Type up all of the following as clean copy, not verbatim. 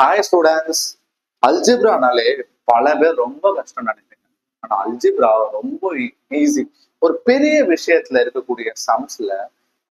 Hi students. அல்ஜிப்ரானாலே பல பேர் ரொம்ப கஷ்டம் நினைப்பீங்க. ஆனா அல்ஜிப்ரா ரொம்ப ஈஸி. ஒரு பெரிய விஷயத்துல இருக்கக்கூடிய சம்ஸ்ல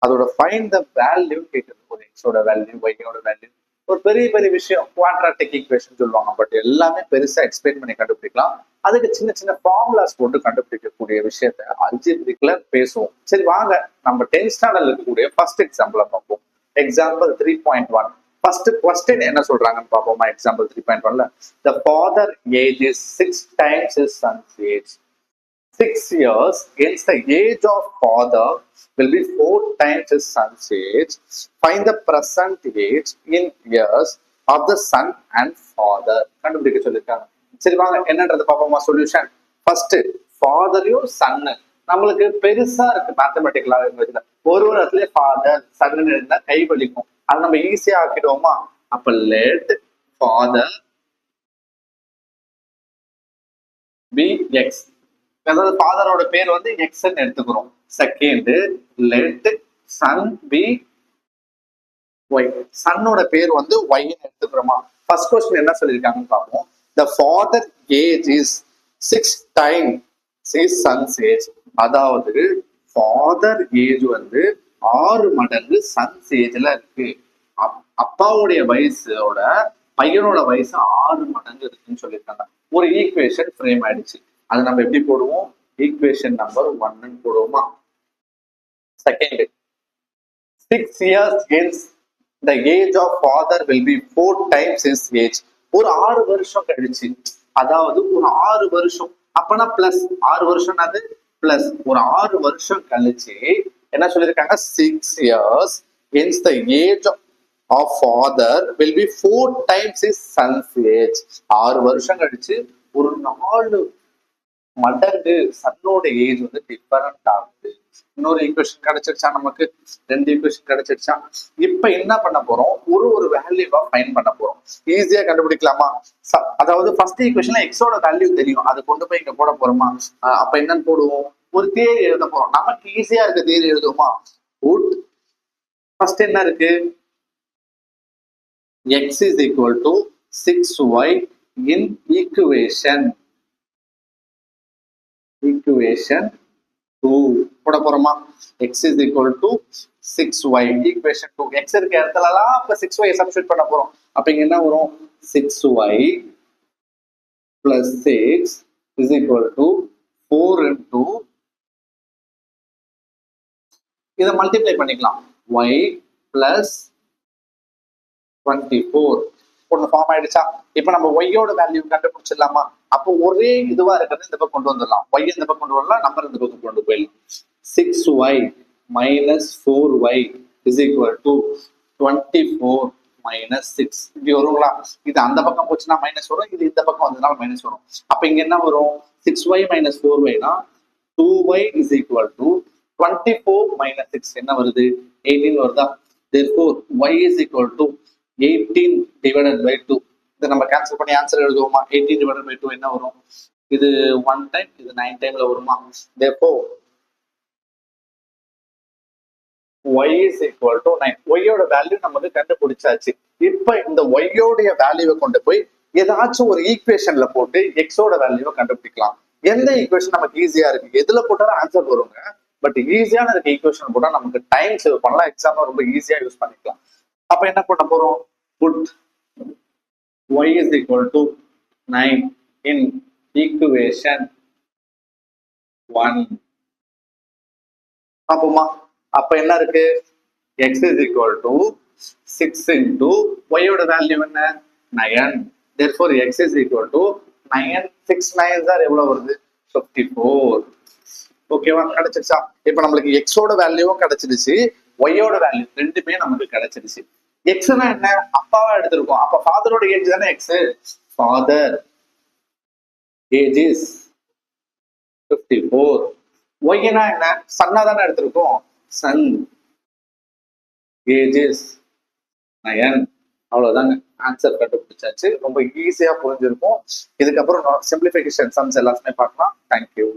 அதோட ஃபைண்ட் த வேல்யூ கேட்குறது. ஒரு எக்ஸோட வேல்யூ, ஒய்யோட வேல்யூ, ஒரு பெரிய பெரிய விஷயம் குவாட்ராட்டிக் ஈக்குவேஷன் சொல்லுவாங்க. பட் எல்லாமே பெருசா எக்ஸ்பிளைன் பண்ணி கண்டுபிடிக்கலாம். அதுக்கு சின்ன சின்ன ஃபார்முலாஸ் போட்டு கண்டுபிடிக்கக்கூடிய விஷயத்த அல்ஜிப்ரிக்ல பேசுவோம். சரி வாங்க, நம்ம 10th ஸ்டாண்டர்ட்ல இருக்கக்கூடிய ஃபர்ஸ்ட் எக்ஸாம்பிள பார்ப்போம். எக்ஸாம்பிள் 3.1. ஃபர்ஸ்ட் கொஸ்டின் என்ன சொல்றாங்கன்னு பார்ப்போமா? எக்ஸாம்பிள் 3.1ல the father age is 6 times his son's age. 6 years hence the age of father will be 4 times his son's age. Find the present age in years of the son and father. கண்டுபிடிக்க சொல்லிருக்காங்க. சரி வாங்க என்னன்றது பார்ப்போமா? Solution first ஃபாதரையும் சன்னு நம்மளுக்கு பெருசா இருக்கு. மேத்தமெட்டிக்கலா இருந்துச்சுல ஒரு இடத்துல ஃபாதர் சன்னு இருந்தா கை வலிக்கும். அதை நம்ம ஈஸியா ஆக்கிடுவோமா? அப்ப லெட் ஃபாதர் பி எக்ஸ், அதாவது ஃபாதரோட பேர் வந்து எக்ஸ்ன்னு எடுத்துக்கிறோம். Second let son be y, சன்னோட பேர் வந்து ஒய்ன்னு எடுத்துக்கிறோமா? ஃபர்ஸ்ட் கொஸ்டின் என்ன சொல்லியிருக்காங்கன்னு பார்ப்போம். The father age is 6 times his son's age. அதாவது ஃபாதர் ஏஜ் வந்து 6 மடங்கு சன்ஸ் ஏஜ்ல இருக்கு. அப்பாவுடைய வயசோட பையனோட வயசு 6 மடங்கு இருக்குன்னு சொல்லியிருக்காங்க. ஒரு ஈக்குவேஷன் ஃப்ரேம் ஆயிடுச்சு. அது நம்ம எப்படி போடுவோம்? ஈக்குவேஷன் நம்பர் 1 போடுவோமா? Second 6 years hence the age of father will be 4 times his age. ஒரு 6 வருஷம் கழிச்சு, அதாவது ஒரு 6 வருஷம் அப்பனா பிளஸ் 6 வருஷம் அது பிளஸ் ஒரு 6 வருஷம் கழிச்சு என்ன சொல்லியிருக்காங்க? 6 years hence the age of father will be 4 times his son's age. 6 வருஷம் கழிச்சு ஒரு 4 மடங்கு சன்னோட ஏஜ் வந்து டிஃபரண்ட் ஆகுது. இன்னொரு ஈக்குவேஷன் கிடைச்சிருச்சா? நமக்கு 2 ஈக்குவேஷன் கிடைச்சிருச்சா? இப்ப என்ன பண்ண போறோம்? ஒரு வேல்யூவா ஃபைண்ட் பண்ண போறோம். ஈஸியா கண்டுபிடிக்கலாமா? அதாவது ஃபர்ஸ்ட் ஈக்குவேஷன்ல எக்ஸோட வேல்யூ தெரியும், அதை கொண்டு போய் இங்க போட போறோமா? அப்ப என்னன்னு போடுவோம்? ஒரு தியரி எழுத போறோம். நமக்கு ஈஸியா இருக்க தியரி எழுதுவோமா? ஃபர்ஸ்ட் என்ன இருக்கு? x is equal to 6y in equation 2 போட போறோமா? x is equal to 6y equation 2. x இருக்க இடத்துலலாம் அப்ப 6y சப்ஸ்டிட்யூட் பண்ண போறோம். அப்ப இங்க என்ன வரும்? 6y plus 6 is equal to 4 into இதை மல்டிப்ளை பண்ணிக்கலாம். y plus 24 ஒன்று ஃபார்ம் ஆயிடுச்சா? இப்ப நம்ம ஒய்யோட வேல்யூ கண்டுபிடிச்சிடலாமா? அப்போ ஒரே இதுவா இருக்கிறது இந்த பக்கம் கொண்டு வந்துடலாம். ஒய் இந்த பக்கம் கொண்டு வரலாம், நம்பர் இந்த பக்கம் கொண்டு போயிடலாம். 6y minus 4y is equal to 24 minus 6. இப்படி வருங்களா? இது அந்த பக்கம் போச்சுன்னா மைனஸ் வரும், இது இந்த பக்கம் வந்ததுனால மைனஸ் வரும். அப்ப இங்க என்ன வரும்? 6y minus 4y னா 2y is equal to 24 minus 6 என்ன வருது? 18 வருதா? Therefore y is equal to 18 divided by 2. இதை நம்ம கேன்சல் பண்ணி ஆன்சர் எழுதுவோமா? 18 divided by 2 என்ன வரும்? இது 1 டைம், இது 9 டைம்ல வருமா? Therefore y is equal to 9. y-யோட value நமக்கு கண்டுபிடிச்சாச்சு. இப்ப இந்த y-யோடைய வேல்யூவை கொண்டு போய் ஏதாச்சும் ஒரு ஈக்குவேஷன்ல போட்டு x-ஓட வேல்யூவை கண்டுபிடிக்கலாம். எந்த ஈக்குவேஷன் நமக்கு ஈஸியா இருக்கு? எதுல போட்டாலும் ஆன்சர் வருங்க. பட் ஈஸியான இருக்க ஈக்குவேஷன் போட்டா நமக்கு டைம் சேவ் பண்ணலாம். எக்ஸாம்ல ரொம்ப ஈஸியா யூஸ் பண்ணிக்கலாம். அப்ப என்ன பண்ண போறோம்? Put y is equal to 9 in equation 1. அப்போமா அப்ப என்ன இருக்கு? x is equal to 6 into y-யோட value என்ன? 9. Therefore x is equal to 9. 6 9s are எவ்வளவு வருது? 54. ஓகேவா? கிடைச்சிருச்சா? இப்ப நம்மளுக்கு எக்ஸோட வேல்யூவும் கிடைச்சிருச்சு, ஒய்யோட வேல்யூ ரெண்டுமே நமக்கு கிடைச்சிருச்சு. எக்ஸ்னா என்ன? அப்பாவா எடுத்திருக்கோம். அப்ப ஃபாதரோட ஏஜ் தானே எக்ஸ். Father age is 54. ஒய்னா என்ன? சன்னா தானே எடுத்திருக்கோம். Sun age is 9. அவ்வளவுதாங்க, ஆன்சர் கண்டுபிடிச்சாச்சு. ரொம்ப ஈஸியா புரிஞ்சிருக்கும். இதுக்கப்புறம் சிம்பிளிஃபிகேஷன் சம்ஸ் எல்லாமே பார்க்கலாம். தேங்க்யூ.